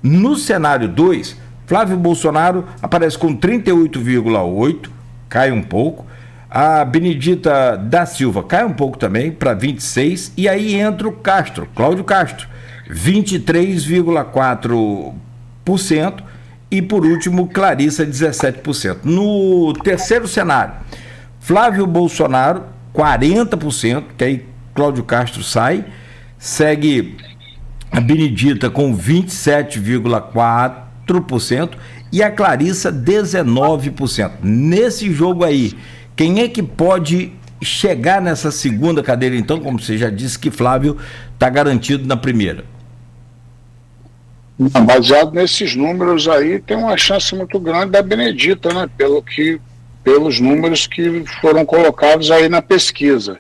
No cenário 2, Flávio Bolsonaro aparece com 38,8%, cai um pouco, a Benedita da Silva cai um pouco também, para 26%, e aí entra o Cláudio Castro, 23,4%, e por último, Clarissa, 17%. No terceiro cenário, Flávio Bolsonaro, 40%, que aí Cláudio Castro sai, segue a Benedita com 27,4% e a Clarissa, 19%. Nesse jogo aí, quem é que pode chegar nessa segunda cadeira, então, como você já disse que Flávio está garantido na primeira? Baseado nesses números aí, tem uma chance muito grande da Benedita, né? Pelos números que foram colocados aí na pesquisa.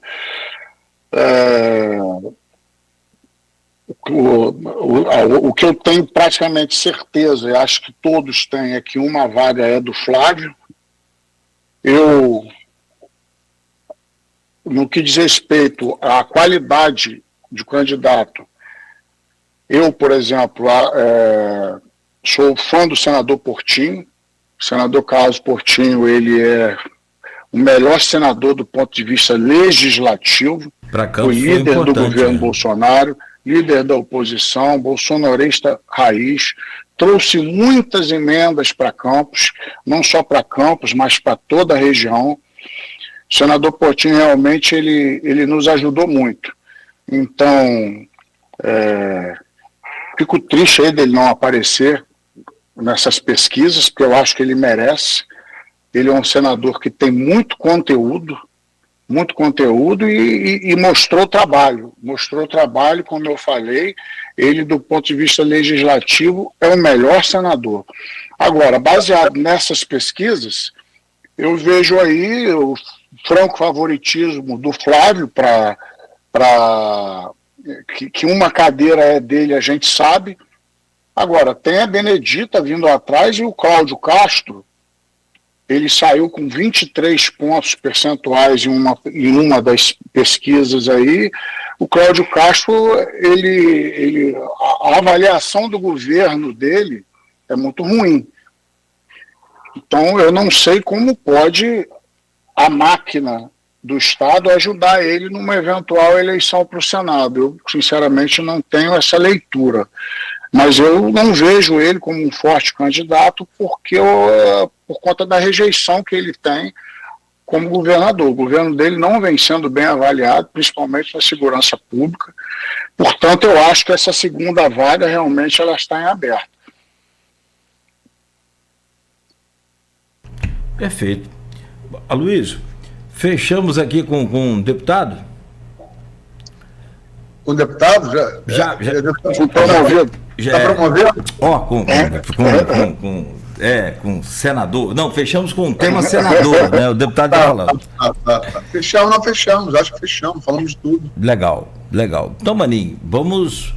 O que eu tenho praticamente certeza, e acho que todos têm, é que uma vaga é do Flávio. No que diz respeito à qualidade de candidato, eu, por exemplo, sou fã do senador Portinho. O senador Carlos Portinho, ele é o melhor senador do ponto de vista legislativo. Foi líder do governo Bolsonaro, líder da oposição, bolsonarista raiz, trouxe muitas emendas para Campos, não só para Campos, mas para toda a região. O senador Portinho realmente ele nos ajudou muito. Então, fico triste aí dele não aparecer nessas pesquisas, porque eu acho que ele merece. Ele é um senador que tem muito conteúdo e mostrou trabalho, como eu falei. Ele, do ponto de vista legislativo, é o melhor senador. Agora, baseado nessas pesquisas, eu vejo aí o franco favoritismo do Flávio que uma cadeira é dele, a gente sabe. Agora, tem a Benedita vindo atrás e o Cláudio Castro, ele saiu com 23 pontos percentuais em uma das pesquisas aí. O Cláudio Castro, a avaliação do governo dele é muito ruim. Então, eu não sei como pode a máquina do Estado ajudar ele numa eventual eleição para o Senado. Eu, sinceramente, não tenho essa leitura. Mas eu não vejo ele como um forte candidato por conta da rejeição que ele tem como governador. O governo dele não vem sendo bem avaliado, principalmente na segurança pública. Portanto, eu acho que essa segunda vaga realmente ela está em aberto. Perfeito. Aloysio, fechamos aqui com o deputado? Com o deputado? Já promovido. Está promovido? Com senador. Não, fechamos com o tema senador, né? O deputado está falando. Fechamos, não fechamos, acho que fechamos, falamos de tudo. Legal. Então, Maninho, vamos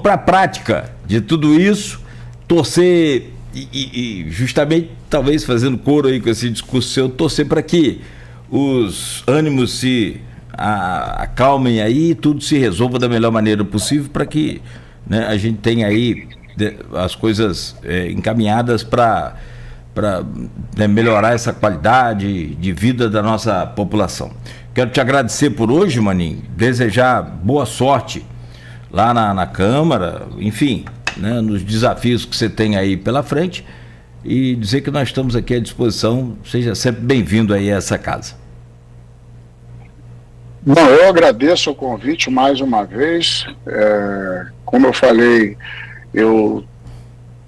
para a prática de tudo isso, torcer e justamente, talvez fazendo coro aí com esse discurso seu, torcer para que os ânimos se acalmem aí e tudo se resolva da melhor maneira possível para que, né, a gente tenha aí as coisas encaminhadas para melhorar essa qualidade de vida da nossa população. Quero te agradecer por hoje, Maninho, desejar boa sorte lá na Câmara, enfim, né, nos desafios que você tem aí pela frente, e dizer que nós estamos aqui à disposição. Seja sempre bem-vindo aí a essa casa. Bom, eu agradeço o convite mais uma vez. Como eu falei, eu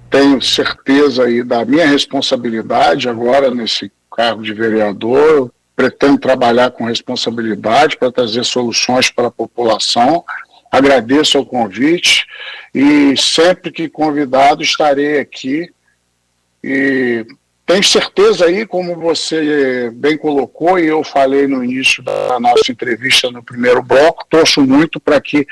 tenho certeza aí da minha responsabilidade agora nesse cargo de vereador. Eu pretendo trabalhar com responsabilidade para trazer soluções para a população. Agradeço o convite e sempre que convidado estarei aqui. E tenho certeza aí, como você bem colocou e eu falei no início da nossa entrevista no primeiro bloco, torço muito para que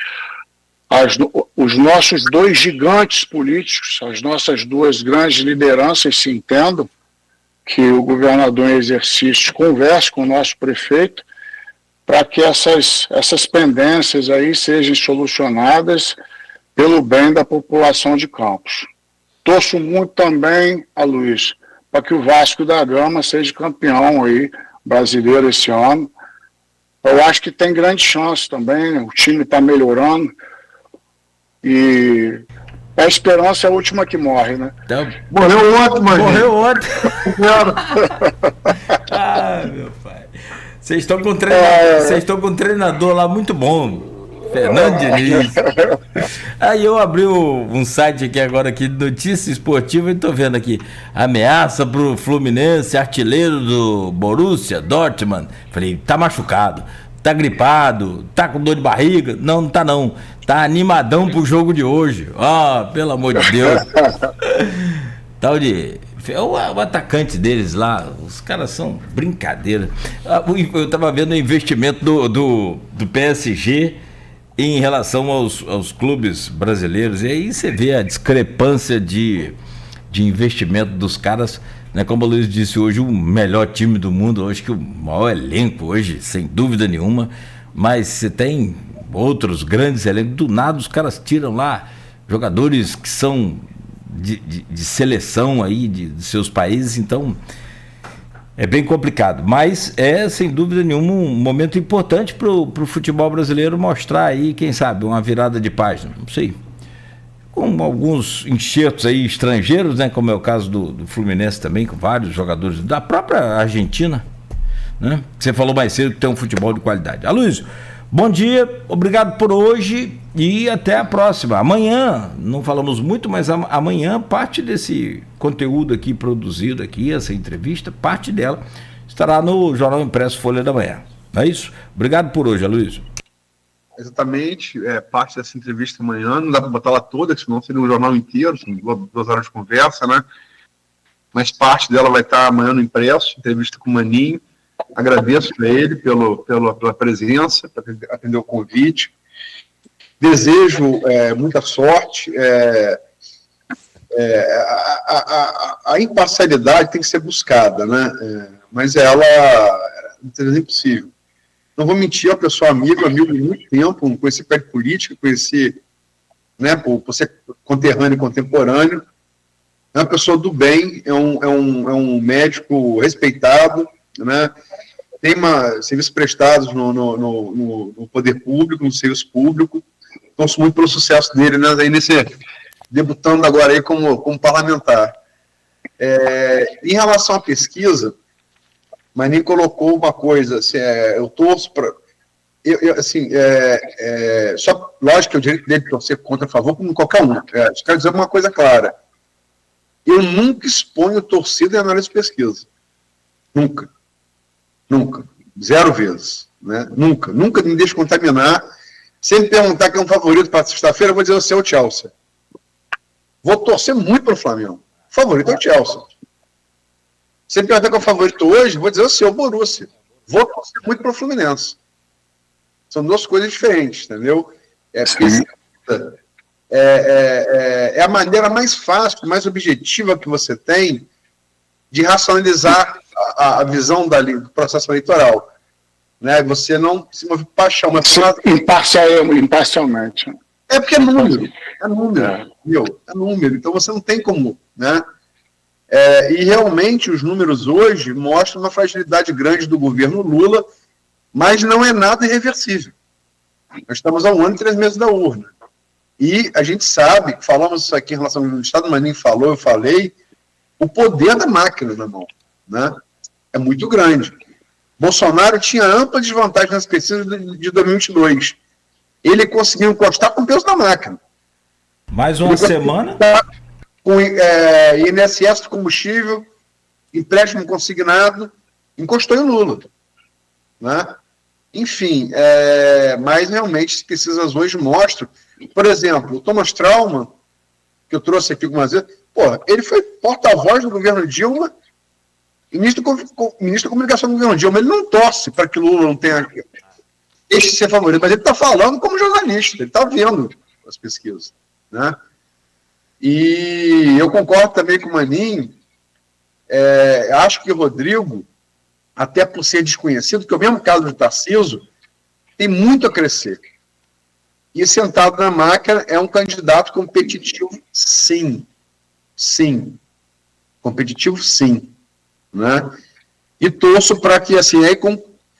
os nossos dois gigantes políticos, as nossas duas grandes lideranças se entendam, que o governador em exercício converse com o nosso prefeito para que essas pendências aí sejam solucionadas pelo bem da população de Campos. Torço muito também, Aloysio, para que o Vasco da Gama seja campeão aí brasileiro esse ano. Eu acho que tem grande chance também, o time está melhorando e a esperança é a última que morre, né? Então, Morreu ontem, mano. morreu ontem. Meu pai. Vocês estão com um treinador lá muito bom. Fernando Diniz. Aí eu abri um site aqui agora aqui de notícia esportiva e tô vendo aqui ameaça pro Fluminense, artilheiro do Borussia Dortmund. Falei, tá machucado, tá gripado, tá com dor de barriga? Não, não tá não. Tá animadão pro jogo de hoje. Pelo amor de Deus. Tal de... O atacante deles lá, os caras são brincadeira. Eu tava vendo o investimento do PSG em relação aos clubes brasileiros, e aí você vê a discrepância de investimento dos caras, né? Como o Luiz disse hoje, o melhor time do mundo, acho que o maior elenco hoje, sem dúvida nenhuma, mas você tem outros grandes elencos, do nada os caras tiram lá jogadores que são de seleção aí de seus países, então é bem complicado, mas é sem dúvida nenhuma um momento importante para o futebol brasileiro mostrar aí, quem sabe, uma virada de página, não sei, com alguns enxertos aí estrangeiros, né, como é o caso do Fluminense também, com vários jogadores da própria Argentina, né? Você falou mais cedo que tem um futebol de qualidade. Aloysio, bom dia, obrigado por hoje e até a próxima. Amanhã, não falamos muito, mas amanhã parte desse conteúdo aqui produzido aqui, essa entrevista, parte dela estará no Jornal Impresso Folha da Manhã. Não é isso? Obrigado por hoje, Aloysio. Exatamente, parte dessa entrevista amanhã, não dá para botar ela toda, senão seria um jornal inteiro, são 2 horas de conversa, né? Mas parte dela vai estar amanhã no Impresso, entrevista com o Maninho. Agradeço a ele pela presença, por atender o convite. Desejo muita sorte. A imparcialidade tem que ser buscada, né? Mas ela é impossível. Não vou mentir, é uma pessoa amigo de muito tempo, conheci perto de política, conheci, né, por ser conterrâneo e contemporâneo. É uma pessoa do bem, é um médico respeitado, né? Tem serviços prestados no poder público, no serviço público. Torço muito pelo sucesso dele, né? Aí debutando agora aí como parlamentar. Em relação à pesquisa, mas nem colocou uma coisa, assim, eu torço para... só, lógico que é o direito dele de torcer contra a favor, como qualquer um. Quero dizer uma coisa clara. Eu nunca exponho torcida em análise de pesquisa. Nunca. 0 vezes. Né? Nunca me deixo contaminar. Se me perguntar quem é um favorito para sexta-feira, eu vou dizer você é o Chelsea. Vou torcer muito para o Flamengo. O favorito é o Chelsea. Se me perguntar quem é o favorito hoje, vou dizer você é o Borussia. Vou torcer muito para o Fluminense. São 2 coisas diferentes, entendeu? É a maneira mais fácil, mais objetiva que você tem de racionalizar a visão do processo eleitoral. Né? Você não se move por paixão, mas imparcialmente. É porque é número. É número. Então você não tem como. Né? E realmente os números hoje mostram uma fragilidade grande do governo Lula, mas não é nada irreversível. Nós estamos há 1 ano e 3 meses da urna. E a gente sabe, falamos isso aqui em relação ao Estado, mas nem falou, eu falei, o poder da máquina na mão, né? É muito grande. Bolsonaro tinha ampla desvantagem nas pesquisas de 2022. Ele conseguiu encostar com o peso da máquina. Mais uma semana? Com INSS de combustível, empréstimo consignado, encostou em Lula. Né? Enfim, mas realmente as pesquisas hoje mostram, por exemplo, o Thomas Trauman, que eu trouxe aqui algumas vezes, ele foi porta-voz do governo Dilma, ministro da comunicação do governo Dilma, ele não torce para que Lula não tenha deixe de ser favorito, mas ele está falando como jornalista, ele está vendo as pesquisas. Né? E eu concordo também com o Maninho, acho que o Rodrigo, até por ser desconhecido, que o mesmo caso de Tarcísio, tem muito a crescer. E sentado na máquina é um candidato competitivo, sim. Sim. Competitivo, sim. Né? E torço para que, assim,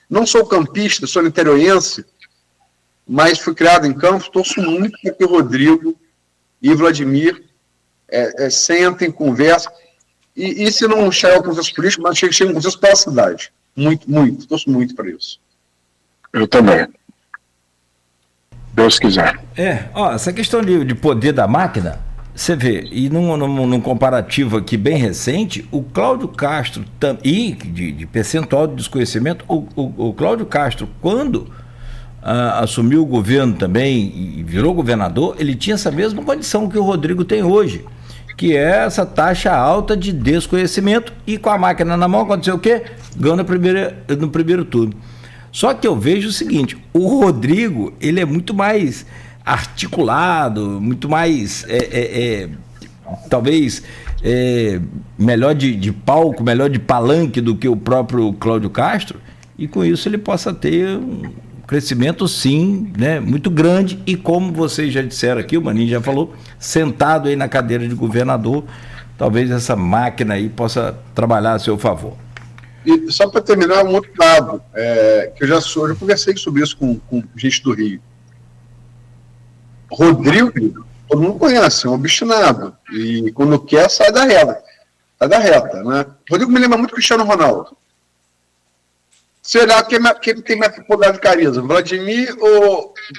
não sou campista, sou niteroense, mas fui criado em Campos, torço muito para que o Rodrigo e Vladimir sentem, conversem, e se não chegar ao consenso político, mas chegue ao consenso pela cidade. Muito, muito. Torço muito para isso. Eu também. Deus quiser. Essa questão de poder da máquina, você vê, e num comparativo aqui bem recente, o Cláudio Castro, e de percentual de desconhecimento, o Cláudio Castro, quando assumiu o governo também e virou governador, ele tinha essa mesma condição que o Rodrigo tem hoje, que é essa taxa alta de desconhecimento, e com a máquina na mão aconteceu o quê? Ganhou no primeiro turno. Só que eu vejo o seguinte, o Rodrigo, ele é muito mais articulado, muito mais, talvez, melhor de palco, melhor de palanque do que o próprio Cláudio Castro, e com isso ele possa ter um crescimento, sim, né, muito grande, e como vocês já disseram aqui, o Maninho já falou, sentado aí na cadeira de governador, talvez essa máquina aí possa trabalhar a seu favor. E só para terminar, um outro dado, que eu já conversei sobre isso com gente do Rio. Rodrigo, todo mundo conhece, é um obstinado, e quando quer, sai da reta, né? Rodrigo me lembra muito Cristiano Ronaldo. Será quem tem mais popularidade de carisma?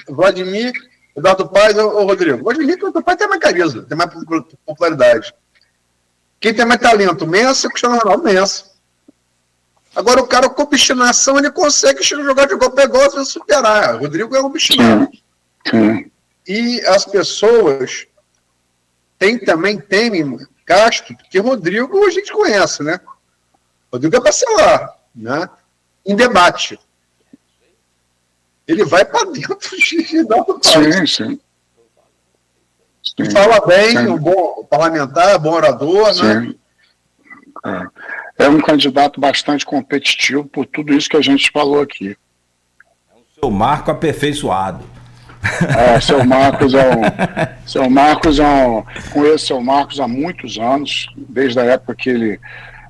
Vladimir, Eduardo Paes ou Rodrigo? Vladimir, Eduardo Paes tem mais carisma, tem mais popularidade. Quem tem mais talento? Messi ou Cristiano Ronaldo? Messi. Agora, o cara com obstinação, ele consegue jogar de igual para igual e superar. O Rodrigo é um obstinado. E as pessoas temem Castro, porque Rodrigo a gente conhece, né? Rodrigo é parcelar, né? Em debate. Ele vai para dentro de dar o país. Sim. Fala bem, um bom parlamentar, bom orador, né? É um candidato bastante competitivo por tudo isso que a gente falou aqui. Seu Marco aperfeiçoado. Seu Marcos conheço o seu Marcos há muitos anos, desde a época que ele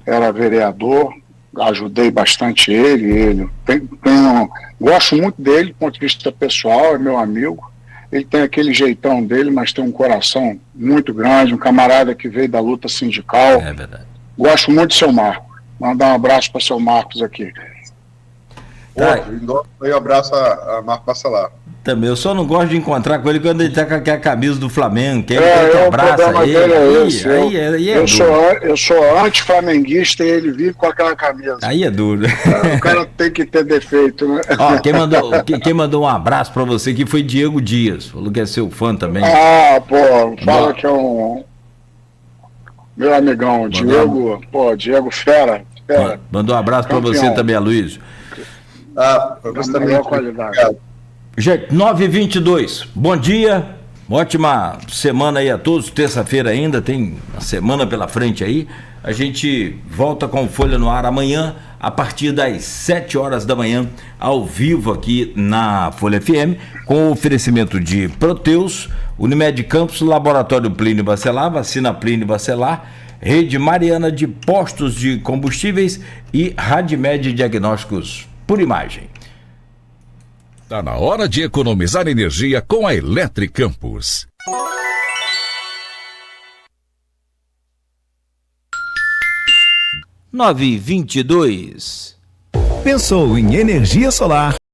era vereador, ajudei bastante ele gosto muito dele do ponto de vista pessoal, é meu amigo, ele tem aquele jeitão dele, mas tem um coração muito grande, um camarada que veio da luta sindical. É verdade. Gosto muito do seu Marco. Mandar um abraço para o seu Marcos aqui. Um abraço a Marco Passalar. Também, eu só não gosto de encontrar com ele quando ele tá com aquela camisa do Flamengo, que ele abraça ele. Eu sou anti-flamenguista e ele vive com aquela camisa. Aí é duro. O cara tem que ter defeito, né? Quem mandou um abraço pra você aqui foi Diego Dias, falou que é seu fã também. Fala que é um meu amigão, Diego Fera. Mandou um abraço pra você também, Aloysio. Pra você também. Qualidade. Gente, 9h22, bom dia, ótima semana aí a todos, terça-feira ainda, tem uma semana pela frente aí, a gente volta com Folha no Ar amanhã, a partir das 7 horas da manhã, ao vivo aqui na Folha FM, com o oferecimento de Proteus, Unimed Campos, Laboratório Plínio Bacelar, Vacina Plínio Bacelar, Rede Mariana de Postos de Combustíveis e Radmed Diagnósticos por Imagem. Tá na hora de economizar energia com a Eletricampus. (9h22) Pensou em energia solar?